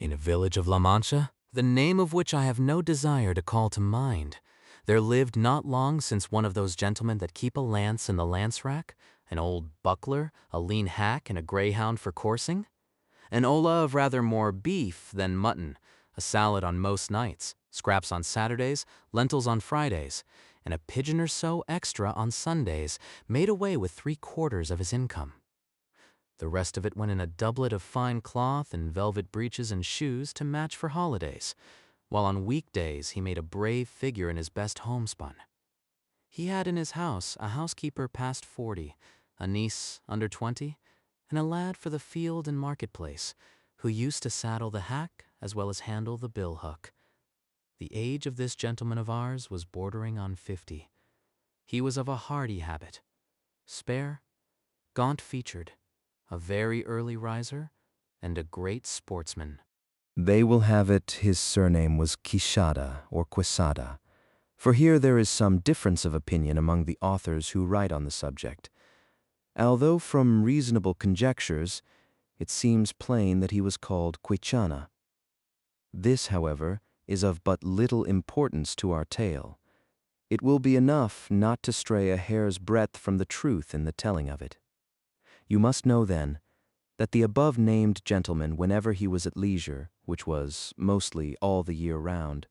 In a village of La Mancha, the name of which I have no desire to call to mind, there lived not long since one of those gentlemen that keep a lance in the lance rack, an old buckler, a lean hack, and a greyhound for coursing, an olla of rather more beef than mutton, a salad on most nights, scraps on Saturdays, lentils on Fridays, and a pigeon or so extra on Sundays, made away with 3/4 of his income. The rest of it went in a doublet of fine cloth and velvet breeches and shoes to match for holidays, while on weekdays he made a brave figure in his best homespun. He had in his house a housekeeper past 40, a niece under 20, and a lad for the field and marketplace, who used to saddle the hack as well as handle the bill hook. The age of this gentleman of ours was bordering on 50. He was of a hardy habit, spare, gaunt-featured, a very early riser, and a great sportsman. They will have it his surname was Quixote or Quesada, for here there is some difference of opinion among the authors who write on the subject, although from reasonable conjectures it seems plain that he was called Quechana. This, however, is of but little importance to our tale. It will be enough not to stray a hair's breadth from the truth in the telling of it. You must know, then, that the above-named gentleman, whenever he was at leisure, which was mostly all the year round,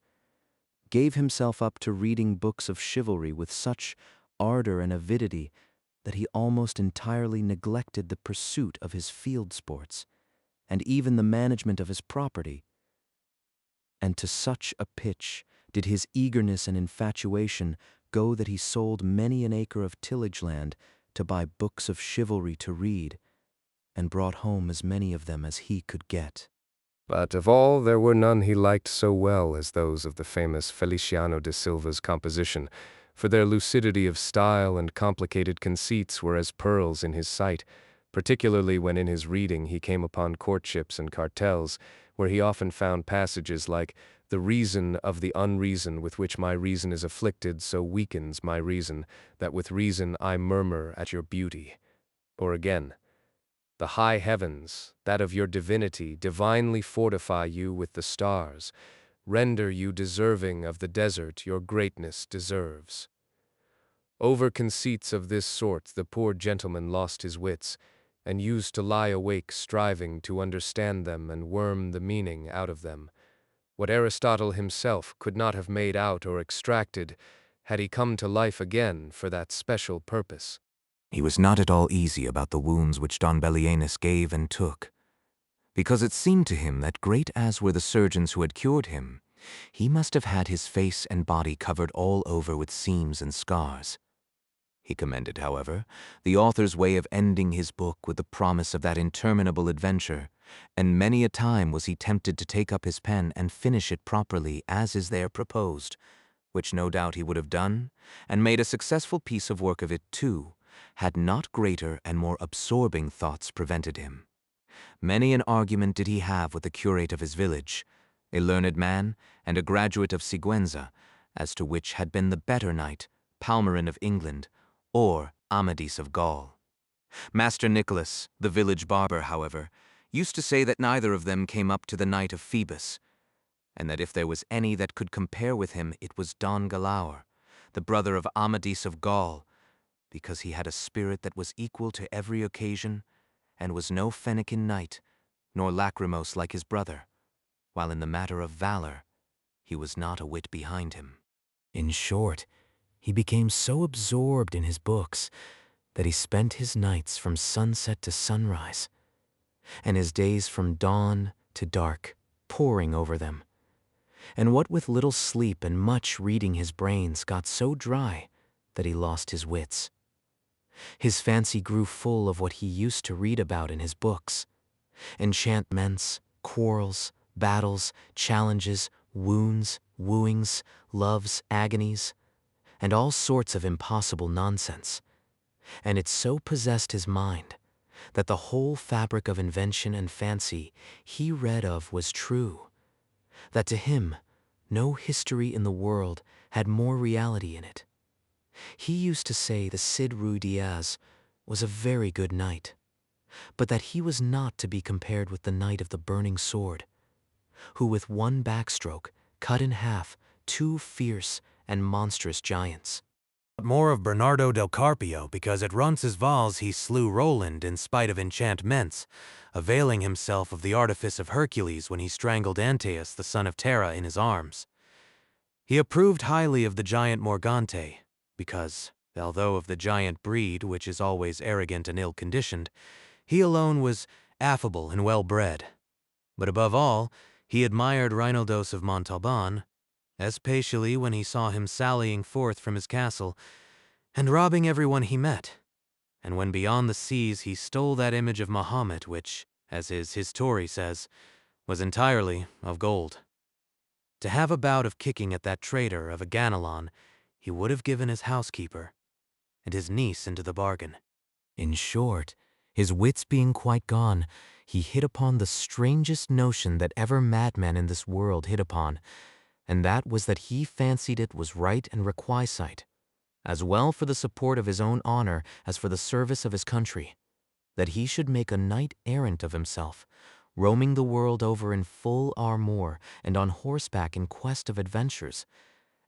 gave himself up to reading books of chivalry with such ardor and avidity that he almost entirely neglected the pursuit of his field sports, and even the management of his property. And to such a pitch did his eagerness and infatuation go that he sold many an acre of tillage land to buy books of chivalry to read, and brought home as many of them as he could get. But of all there were none he liked so well as those of the famous Feliciano de Silva's composition, for their lucidity of style and complicated conceits were as pearls in his sight, particularly when in his reading he came upon courtships and cartels, where he often found passages like, "The reason of the unreason with which my reason is afflicted so weakens my reason, that with reason I murmur at your beauty." Or again, "The high heavens, that of your divinity, divinely fortify you with the stars, render you deserving of the desert your greatness deserves." Over conceits of this sort the poor gentleman lost his wits, and used to lie awake striving to understand them and worm the meaning out of them, what Aristotle himself could not have made out or extracted, had he come to life again for that special purpose. He was not at all easy about the wounds which Don Belianis gave and took, because it seemed to him that great as were the surgeons who had cured him, he must have had his face and body covered all over with seams and scars. He commended, however, the author's way of ending his book with the promise of that interminable adventure, and many a time was he tempted to take up his pen and finish it properly as is there proposed, which no doubt he would have done, and made a successful piece of work of it too, had not greater and more absorbing thoughts prevented him. Many an argument did he have with the curate of his village, a learned man and a graduate of Siguenza, as to which had been the better knight, Palmerin of England, or Amadis of Gaul. Master Nicholas, the village barber, however, used to say that neither of them came up to the knight of Phoebus, and that if there was any that could compare with him it was Don Galaor, the brother of Amadis of Gaul, because he had a spirit that was equal to every occasion, and was no fennikin knight, nor lachrymose like his brother, while in the matter of valor he was not a whit behind him. In short, he became so absorbed in his books that he spent his nights from sunset to sunrise, and his days from dawn to dark, poring over them. And what with little sleep and much reading, his brains got so dry that he lost his wits. His fancy grew full of what he used to read about in his books: enchantments, quarrels, battles, challenges, wounds, wooings, loves, agonies, and all sorts of impossible nonsense. And it so possessed his mind that the whole fabric of invention and fancy he read of was true, that to him no history in the world had more reality in it. He used to say the Cid Ruy was a very good knight, but that he was not to be compared with the knight of the burning sword, who with one backstroke cut in half 2 fierce and monstrous giants. More of Bernardo del Carpio, because at Roncesvalles he slew Roland in spite of enchantments, availing himself of the artifice of Hercules when he strangled Antaeus, the son of Terra, in his arms. He approved highly of the giant Morgante, because, although of the giant breed, which is always arrogant and ill-conditioned, he alone was affable and well-bred. But above all, he admired Reinaldos of Montalban, especially when he saw him sallying forth from his castle and robbing everyone he met, and when beyond the seas he stole that image of Mahomet which, as his History says, was entirely of gold. To have a bout of kicking at that traitor of a Ganelon, he would have given his housekeeper, and his niece into the bargain. In short, his wits being quite gone, he hit upon the strangest notion that ever madman in this world hit upon, and that was that he fancied it was right and requisite, as well for the support of his own honor as for the service of his country, that he should make a knight-errant of himself, roaming the world over in full armour and on horseback in quest of adventures,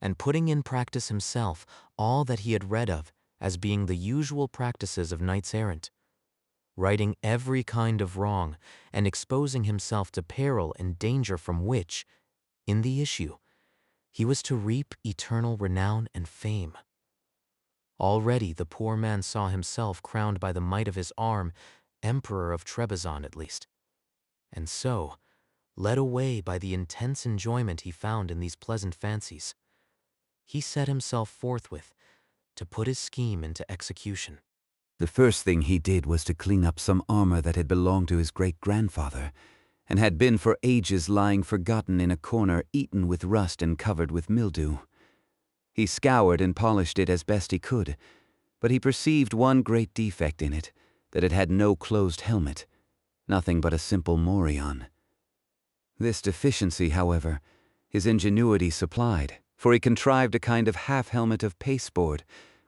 and putting in practice himself all that he had read of as being the usual practices of knights-errant, righting every kind of wrong and exposing himself to peril and danger from which, in the issue, he was to reap eternal renown and fame. Already the poor man saw himself crowned by the might of his arm, Emperor of Trebizond at least, and so, led away by the intense enjoyment he found in these pleasant fancies, he set himself forthwith to put his scheme into execution. The first thing he did was to clean up some armor that had belonged to his great-grandfather, and had been for ages lying forgotten in a corner, eaten with rust and covered with mildew. He scoured and polished it as best he could, but he perceived one great defect in it, that it had no closed helmet, nothing but a simple morion. This deficiency, however, his ingenuity supplied, for he contrived a kind of half-helmet of pasteboard,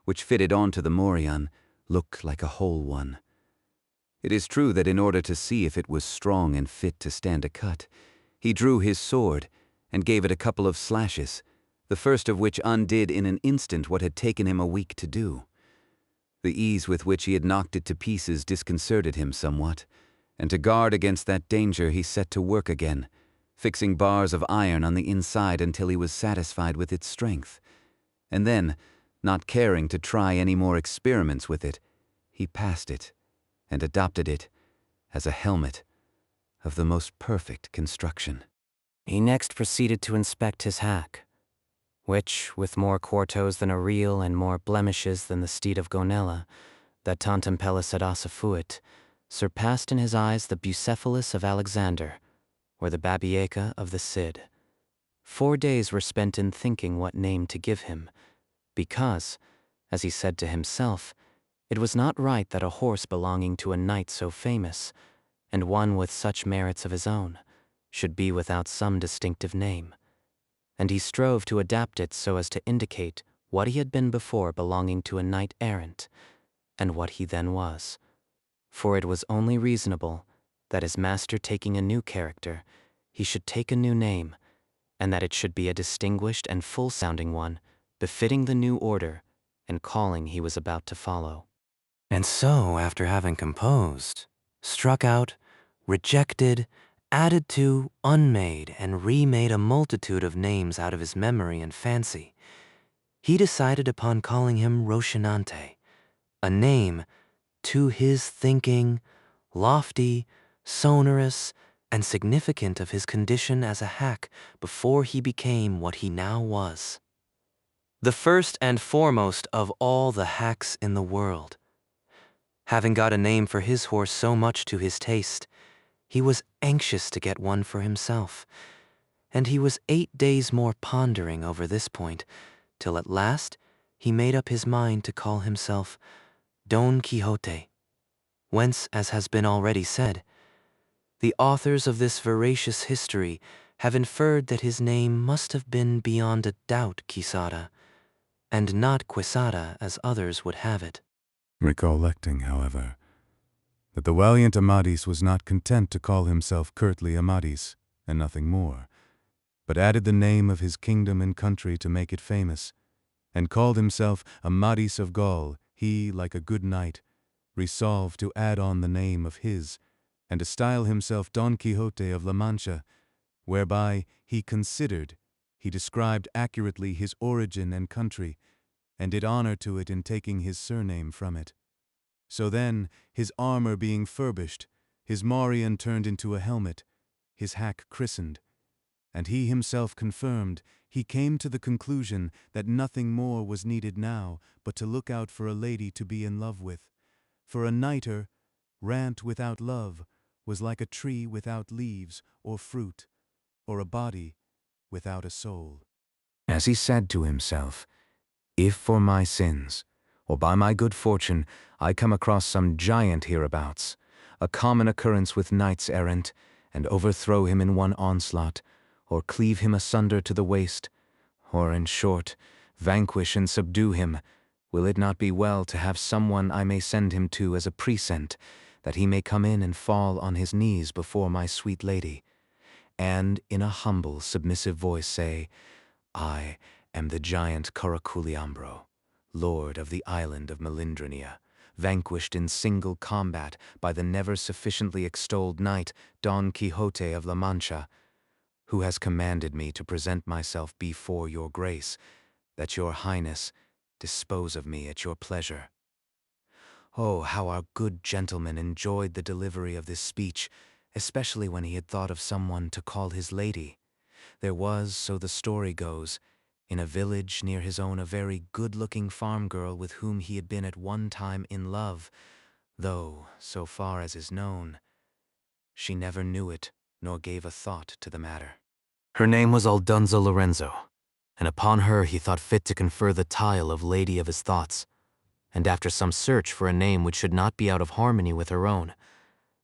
which fitted onto the morion, looked like a whole one. It is true that in order to see if it was strong and fit to stand a cut, he drew his sword and gave it a couple of slashes, the first of which undid in an instant what had taken him a week to do. The ease with which he had knocked it to pieces disconcerted him somewhat, and to guard against that danger he set to work again, fixing bars of iron on the inside until he was satisfied with its strength, and then, not caring to try any more experiments with it, he passed it, and adopted it as a helmet of the most perfect construction. He next proceeded to inspect his hack, which, with more quartos than a reel and more blemishes than the steed of Gonella, that tantum pellis ad assa fuit, surpassed in his eyes the Bucephalus of Alexander, or the Babieca of the Cid. 4 days were spent in thinking what name to give him, because, as he said to himself, it was not right that a horse belonging to a knight so famous, and one with such merits of his own, should be without some distinctive name, and he strove to adapt it so as to indicate what he had been before belonging to a knight-errant, and what he then was. For it was only reasonable that his master taking a new character, he should take a new name, and that it should be a distinguished and full-sounding one, befitting the new order and calling he was about to follow. And so, after having composed, struck out, rejected, added to, unmade, and remade a multitude of names out of his memory and fancy, he decided upon calling him Rocinante, a name, to his thinking, lofty, sonorous, and significant of his condition as a hack before he became what he now was, the first and foremost of all the hacks in the world. Having got a name for his horse so much to his taste, he was anxious to get one for himself, and he was 8 days more pondering over this point, till at last he made up his mind to call himself Don Quixote, whence, as has been already said, the authors of this veracious history have inferred that his name must have been beyond a doubt Quixada, and not Quesada as others would have it. Recollecting, however, that the valiant Amadis was not content to call himself curtly Amadis, and nothing more, but added the name of his kingdom and country to make it famous, and called himself Amadis of Gaul. He, like a good knight, resolved to add on the name of his, and to style himself Don Quixote of La Mancha, whereby he described accurately his origin and country, and did honor to it in taking his surname from it. So then, his armor being furbished, his morion turned into a helmet, his hack christened, and he himself confirmed, he came to the conclusion that nothing more was needed now but to look out for a lady to be in love with. For a nighter, rant without love, was like a tree without leaves or fruit, or a body without a soul. As he said to himself, "If for my sins, or by my good fortune, I come across some giant hereabouts, a common occurrence with knights errant, and overthrow him in one onslaught, or cleave him asunder to the waist, or, in short, vanquish and subdue him, will it not be well to have someone I may send him to as a present, that he may come in and fall on his knees before my sweet lady, and in a humble, submissive voice say, 'I am the giant Caraculiambro, lord of the island of Melindrania, vanquished in single combat by the never sufficiently extolled knight Don Quixote of La Mancha, who has commanded me to present myself before your grace, that your highness dispose of me at your pleasure.'" Oh, how our good gentleman enjoyed the delivery of this speech, especially when he had thought of someone to call his lady. There was, so the story goes, in a village near his own a very good-looking farm girl with whom he had been at one time in love, though, so far as is known, she never knew it nor gave a thought to the matter. Her name was Aldunza Lorenzo, and upon her he thought fit to confer the title of Lady of his Thoughts, and after some search for a name which should not be out of harmony with her own,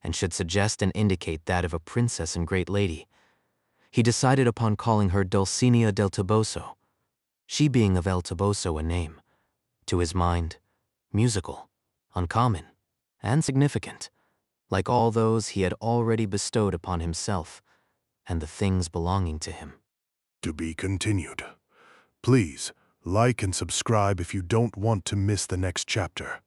and should suggest and indicate that of a princess and great lady, he decided upon calling her Dulcinea del Toboso, she being of El Toboso a name, to his mind, musical, uncommon, and significant, like all those he had already bestowed upon himself and the things belonging to him. To be continued. Please like and subscribe if you don't want to miss the next chapter.